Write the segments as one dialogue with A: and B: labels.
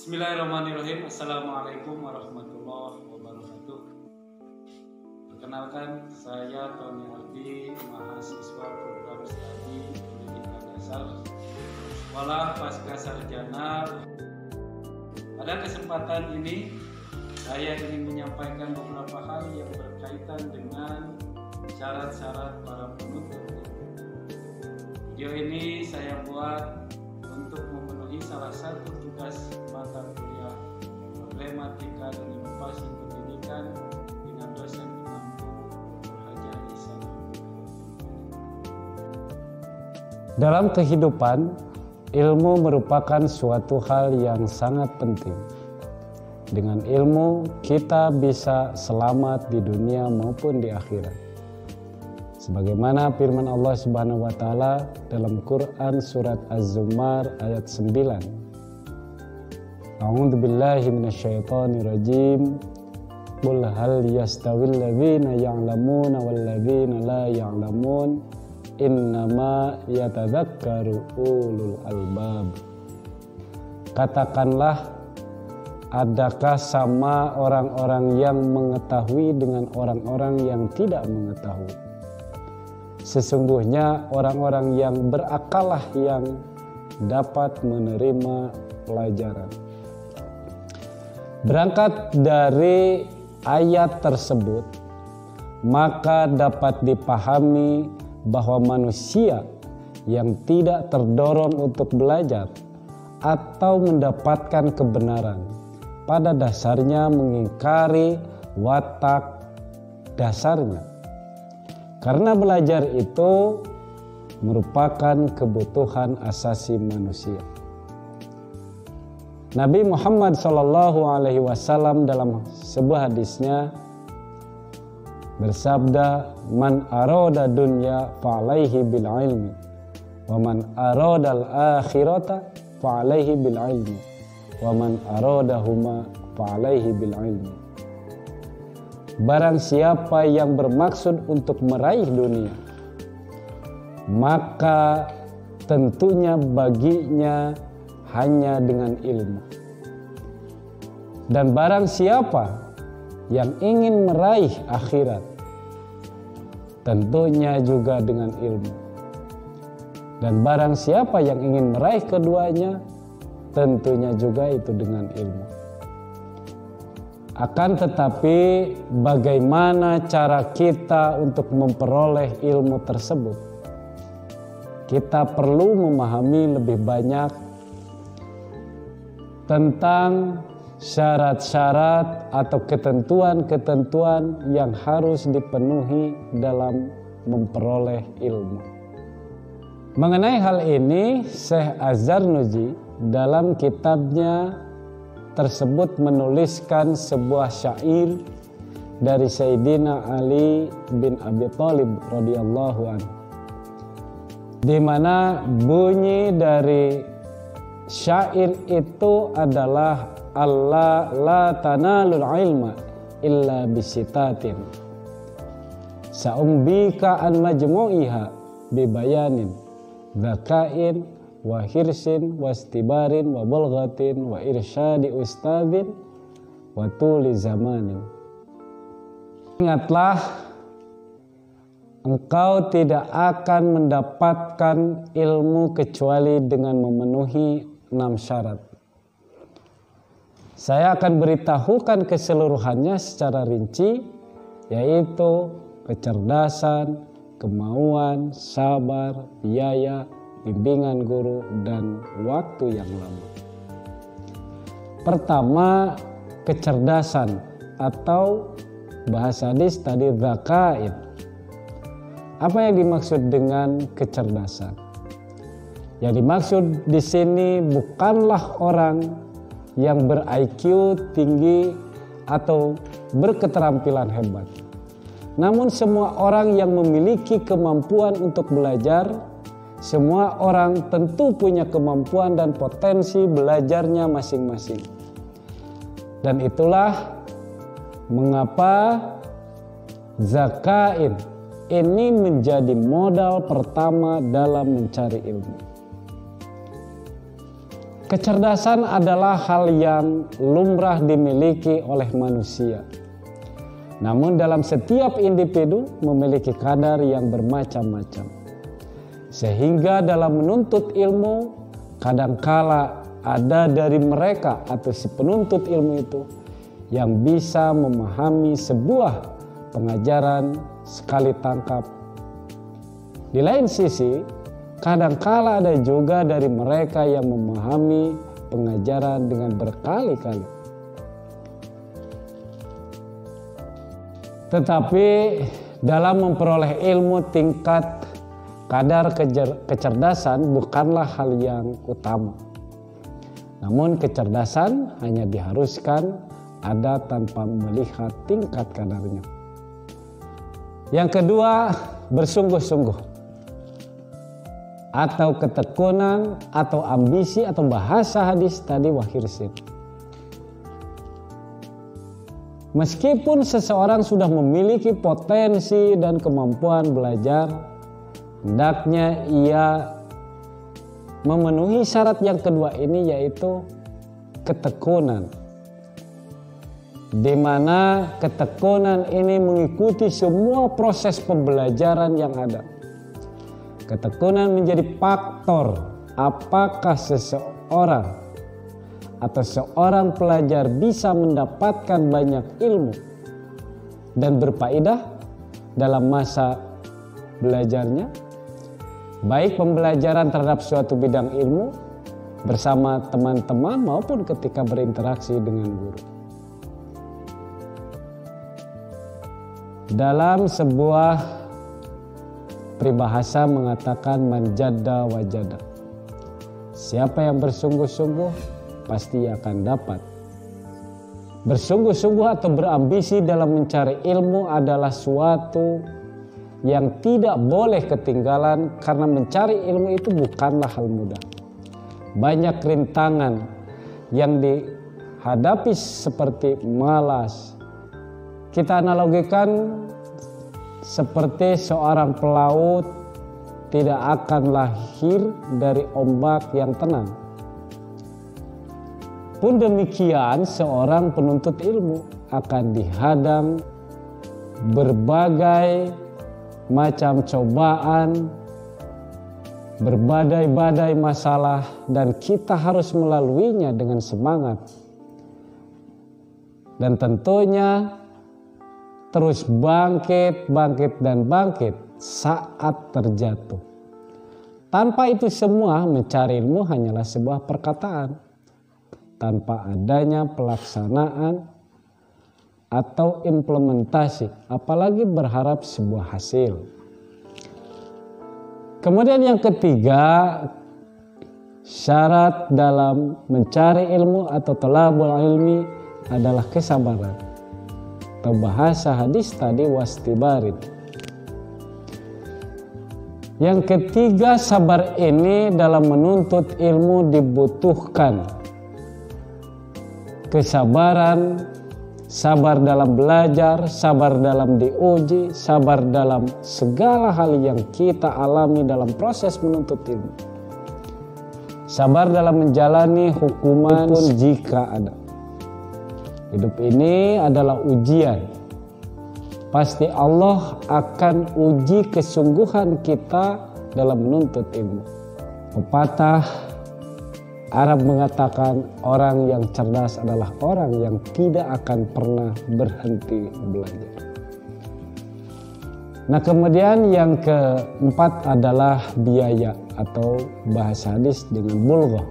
A: Bismillahirrahmanirrahim. Assalamualaikum warahmatullahi wabarakatuh. Perkenalkan, saya Tony Ardi, mahasiswa program studi pendidikan dasar Sekolah Pasca Sarjana. Pada kesempatan ini, saya ingin menyampaikan beberapa hal yang berkaitan dengan syarat-syarat para penuntut. Video ini saya buat untuk memenuhi salah satu tugas mata kuliah Problematika dan Inovasi Pendidikan dengan dosen Imam Haji Ihsan.
B: Dalam kehidupan, ilmu merupakan suatu hal yang sangat penting. Dengan ilmu, kita bisa selamat di dunia maupun di akhirat. Sebagaimana firman Allah Subhanahu wa taala dalam Quran surat Az-Zumar ayat 9. A'udzu billahi minasyaitonir rajim. Qul hal yastawil ladzina ya'lamuna wal ladzina la ya'lamun innama yatadzakkaru ulul albab. Katakanlah, adakah sama orang-orang yang mengetahui dengan orang-orang yang tidak mengetahui? Sesungguhnya orang-orang yang berakallah yang dapat menerima pelajaran. Berangkat dari ayat tersebut, maka dapat dipahami bahwa manusia yang tidak terdorong untuk belajar atau mendapatkan kebenaran pada dasarnya mengingkari watak dasarnya. Karena belajar itu merupakan kebutuhan asasi manusia. Nabi Muhammad SAW dalam sebuah hadisnya bersabda, "Man arada dunya fa'alaihi bil ilmi, wa man arada al akhirata fa'alaihi bil ilmi, wa man aradahuma fa'alaihi bil ilmi." Barang siapa yang bermaksud untuk meraih dunia, maka tentunya baginya hanya dengan ilmu. Dan barang siapa yang ingin meraih akhirat, tentunya juga dengan ilmu. Dan barang siapa yang ingin meraih keduanya, tentunya juga itu dengan ilmu. Akan tetapi, bagaimana cara kita untuk memperoleh ilmu tersebut? Kita perlu memahami lebih banyak tentang syarat-syarat atau ketentuan-ketentuan yang harus dipenuhi dalam memperoleh ilmu. Mengenai hal ini, Syekh Az-Zarnuji dalam kitabnya tersebut menuliskan sebuah syair dari Sayyidina Ali bin Abi Thalib radhiyallahu anhu, di mana bunyi dari syair itu adalah Allah la tanalul ilma illa bisitatin sa'umbika an majmu'iha bibayanin dzakain wa hirsin wa istibarin wa bulghatin wa irsyadi ustadzin wa tuli zamanin. Ingatlah, engkau tidak akan mendapatkan ilmu kecuali dengan memenuhi 6 syarat. Saya akan beritahukan keseluruhannya secara rinci, yaitu kecerdasan, kemauan, sabar, biaya, bimbingan guru, dan waktu yang lama. Pertama, kecerdasan atau bahasa hadis tadi dzakain. Apa yang dimaksud dengan kecerdasan? Yang dimaksud di sini bukanlah orang yang ber-IQ tinggi atau berketerampilan hebat. Namun semua orang yang memiliki kemampuan untuk belajar. Semua orang tentu punya kemampuan dan potensi belajarnya masing-masing. Dan itulah mengapa zakain ini menjadi modal pertama dalam mencari ilmu. Kecerdasan adalah hal yang lumrah dimiliki oleh manusia. Namun dalam setiap individu memiliki kadar yang bermacam-macam. Sehingga dalam menuntut ilmu, kadangkala ada dari mereka atau si penuntut ilmu itu yang bisa memahami sebuah pengajaran sekali tangkap. Di lain sisi, kadangkala ada juga dari mereka yang memahami pengajaran dengan berkali-kali. Tetapi dalam memperoleh ilmu, tingkat kadar kecerdasan bukanlah hal yang utama. Namun kecerdasan hanya diharuskan ada tanpa melihat tingkat kadarnya. Yang kedua, bersungguh-sungguh. Atau ketekunan, atau ambisi, atau bahasa hadis tadi wahirsin. Meskipun seseorang sudah memiliki potensi dan kemampuan belajar, hendaknya ia memenuhi syarat yang kedua ini, yaitu ketekunan. Di mana ketekunan ini mengikuti semua proses pembelajaran yang ada. Ketekunan menjadi faktor apakah seseorang atau seorang pelajar bisa mendapatkan banyak ilmu dan berfaedah dalam masa belajarnya, baik pembelajaran terhadap suatu bidang ilmu bersama teman-teman maupun ketika berinteraksi dengan guru. Dalam sebuah peribahasa mengatakan manjada wajada. Siapa yang bersungguh-sungguh pasti akan dapat. Bersungguh-sungguh atau berambisi dalam mencari ilmu adalah suatu yang tidak boleh ketinggalan, karena mencari ilmu itu bukanlah hal mudah. Banyak rintangan yang dihadapi seperti malas. Kita analogikan seperti seorang pelaut tidak akan lahir dari ombak yang tenang. Pun demikian seorang penuntut ilmu akan dihadang berbagai macam cobaan, berbadai-badai masalah, dan kita harus melaluinya dengan semangat. Dan tentunya terus bangkit saat terjatuh. Tanpa itu semua, mencari ilmu hanyalah sebuah perkataan tanpa adanya pelaksanaan atau implementasi, apalagi berharap sebuah hasil. Kemudian yang ketiga, syarat dalam mencari ilmu atau thalabul ilmi adalah kesabaran. Atau bahasa hadis tadi wastibarin. Yang ketiga, sabar ini dalam menuntut ilmu dibutuhkan kesabaran, sabar dalam belajar, sabar dalam diuji, sabar dalam segala hal yang kita alami dalam proses menuntut ilmu. Sabar dalam menjalani hukuman pun jika ada. Hidup ini adalah ujian. Pasti Allah akan uji kesungguhan kita dalam menuntut ilmu. Pepatah Arab mengatakan orang yang cerdas adalah orang yang tidak akan pernah berhenti belajar. Nah, kemudian yang keempat adalah biaya atau bahasa hadis dengan bulghah.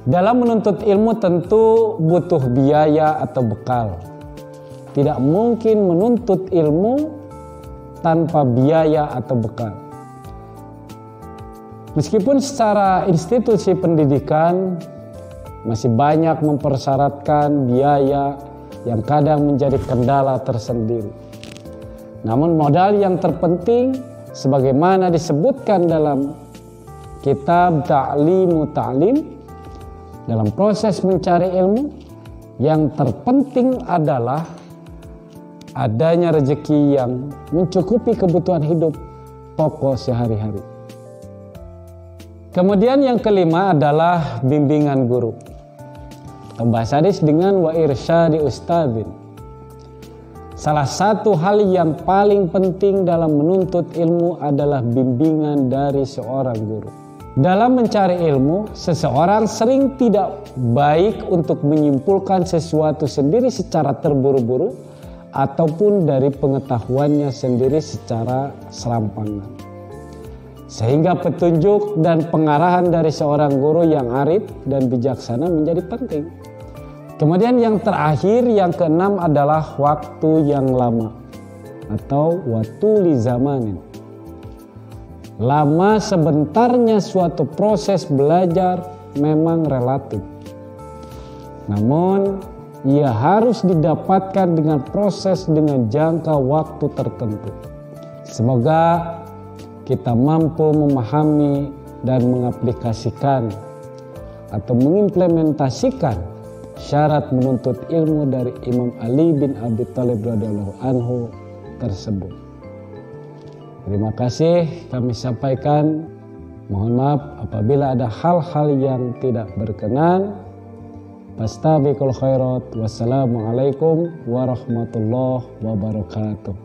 B: Dalam menuntut ilmu tentu butuh biaya atau bekal. Tidak mungkin menuntut ilmu tanpa biaya atau bekal. Meskipun secara institusi pendidikan masih banyak mempersyaratkan biaya yang kadang menjadi kendala tersendiri. Namun modal yang terpenting sebagaimana disebutkan dalam kitab Ta'limu Ta'lim, dalam proses mencari ilmu, yang terpenting adalah adanya rezeki yang mencukupi kebutuhan hidup pokok sehari-hari. Kemudian yang kelima adalah bimbingan guru. Bahasa hadis dengan wa irsyadi ustadzin. Salah satu hal yang paling penting dalam menuntut ilmu adalah bimbingan dari seorang guru. Dalam mencari ilmu, seseorang sering tidak baik untuk menyimpulkan sesuatu sendiri secara terburu-buru ataupun dari pengetahuannya sendiri secara serampangan. Sehingga petunjuk dan pengarahan dari seorang guru yang arif dan bijaksana menjadi penting. Kemudian yang terakhir, yang keenam adalah waktu yang lama atau watuli zamanin. Lama sebentarnya suatu proses belajar memang relatif. Namun ia harus didapatkan dengan proses dengan jangka waktu tertentu. Semoga kita mampu memahami dan mengaplikasikan atau mengimplementasikan syarat menuntut ilmu dari Imam Ali bin Abi Thalib radhiyallahu anhu tersebut. Terima kasih kami sampaikan. Mohon maaf apabila ada hal-hal yang tidak berkenan. Fastabiqul khairat. Wassalamualaikum warahmatullahi wabarakatuh.